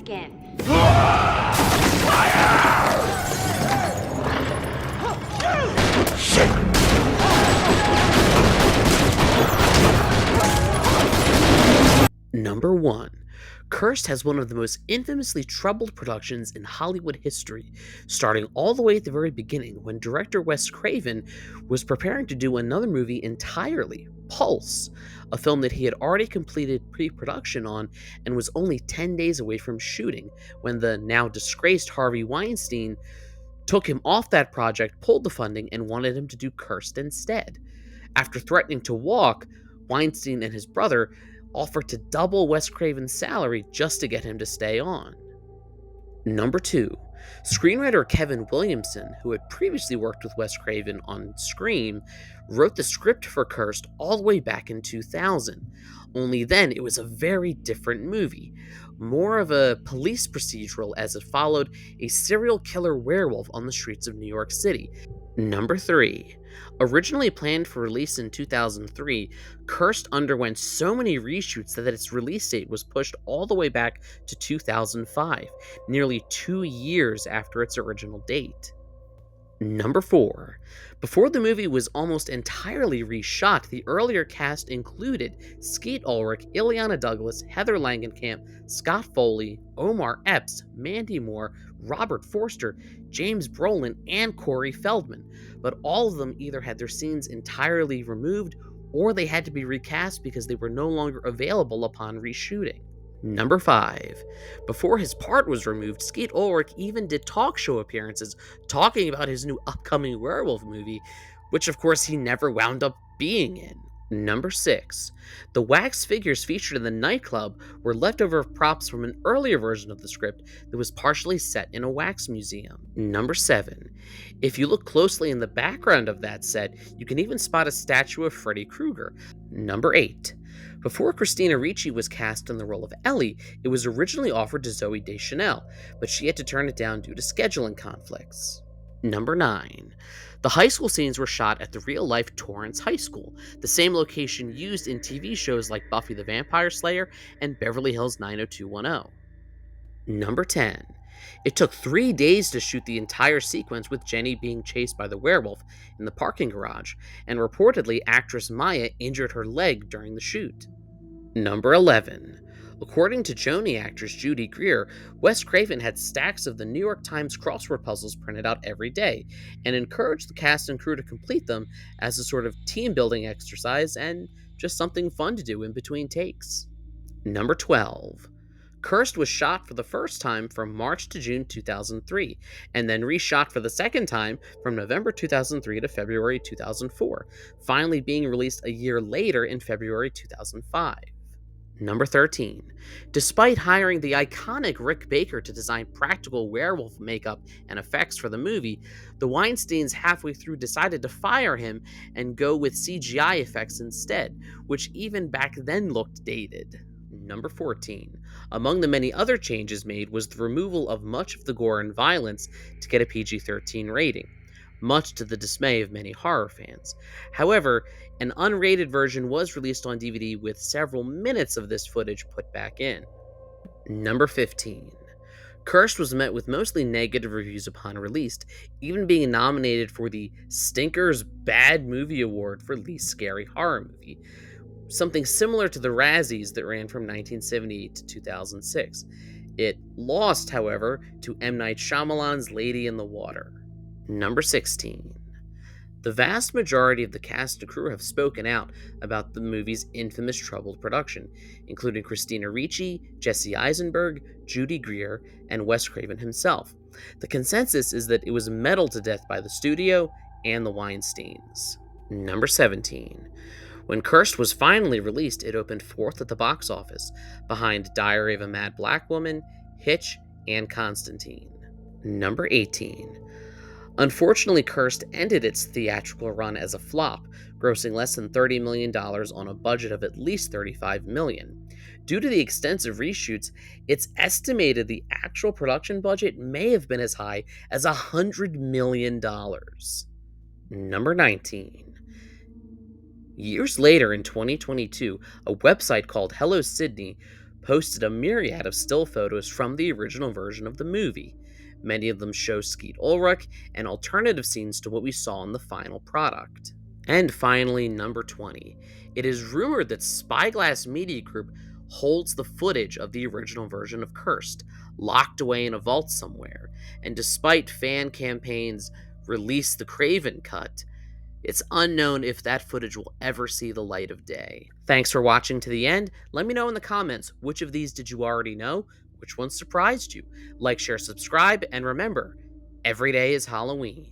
skin. Number 1. Cursed has one of the most infamously troubled productions in Hollywood history, starting all the way at the very beginning when director Wes Craven was preparing to do another movie entirely, Pulse, a film that he had already completed pre production on and was only 10 days away from shooting when the now disgraced Harvey Weinstein took him off that project, pulled the funding, and wanted him to do Cursed instead. After threatening to walk, Weinstein and his brother offered to double Wes Craven's salary just to get him to stay on. Number 2. Screenwriter Kevin Williamson, who had previously worked with Wes Craven on Scream, wrote the script for Cursed all the way back in 2000. Only then it was a very different movie, more of a police procedural as it followed a serial killer werewolf on the streets of New York City. Number 3. Originally planned for release in 2003, Cursed underwent so many reshoots that its release date was pushed all the way back to 2005, nearly 2 years after its original date. Number 4. Before the movie was almost entirely reshot, the earlier cast included Skeet Ulrich, Ileana Douglas, Heather Langenkamp, Scott Foley, Omar Epps, Mandy Moore, Robert Forster, James Brolin, and Corey Feldman, but all of them either had their scenes entirely removed or they had to be recast because they were no longer available upon reshooting. Number 5. Before his part was removed, Skeet Ulrich even did talk show appearances talking about his new upcoming werewolf movie, which of course he never wound up being in. Number 6. The wax figures featured in the nightclub were leftover props from an earlier version of the script that was partially set in a wax museum. Number 7. If you look closely in the background of that set, you can even spot a statue of Freddy Krueger. Number 8. Before Christina Ricci was cast in the role of Ellie, it was originally offered to Zooey Deschanel, but she had to turn it down due to scheduling conflicts. Number 9. The high school scenes were shot at the real-life Torrance High School, the same location used in TV shows like Buffy the Vampire Slayer and Beverly Hills 90210. Number 10. It took 3 days to shoot the entire sequence with Jenny being chased by the werewolf in the parking garage, and reportedly actress Maya injured her leg during the shoot. Number 11. According to Joni actress Judy Greer, Wes Craven had stacks of the New York Times crossword puzzles printed out every day, and encouraged the cast and crew to complete them as a sort of team-building exercise and just something fun to do in between takes. Number 12. Cursed was shot for the first time from March to June 2003, and then reshot for the second time from November 2003 to February 2004, finally being released a year later in February 2005. Number 13. Despite hiring the iconic Rick Baker to design practical werewolf makeup and effects for the movie, the Weinsteins halfway through decided to fire him and go with CGI effects instead, which even back then looked dated. Number 14. Among the many other changes made was the removal of much of the gore and violence to get a PG-13 rating, much to the dismay of many horror fans. However, an unrated version was released on DVD with several minutes of this footage put back in. Number 15. Cursed was met with mostly negative reviews upon release, even being nominated for the Stinker's Bad Movie Award for Least Scary Horror Movie, something similar to the Razzies that ran from 1978 to 2006. It lost, however, to M. Night Shyamalan's Lady in the Water. Number 16. The vast majority of the cast and crew have spoken out about the movie's infamous troubled production, including Christina Ricci, Jesse Eisenberg, Judy Greer, and Wes Craven himself. The consensus is that it was meddled to death by the studio and the Weinsteins. Number 17. When Cursed was finally released, it opened fourth at the box office, behind Diary of a Mad Black Woman, Hitch, and Constantine. Number 18. Unfortunately, Cursed ended its theatrical run as a flop, grossing less than $30 million on a budget of at least $35 million. Due to the extensive reshoots, it's estimated the actual production budget may have been as high as $100 million. Number 19. Years later, in 2022, a website called Hello Sydney posted a myriad of still photos from the original version of the movie. Many of them show Skeet Ulrich and alternative scenes to what we saw in the final product. And finally, number 20. It is rumored that Spyglass Media Group holds the footage of the original version of Cursed, locked away in a vault somewhere, and despite fan campaigns release the Craven cut, it's unknown if that footage will ever see the light of day. Thanks for watching to the end. Let me know in the comments which of these did you already know, which one surprised you. Like, share, subscribe, and remember, every day is Halloween.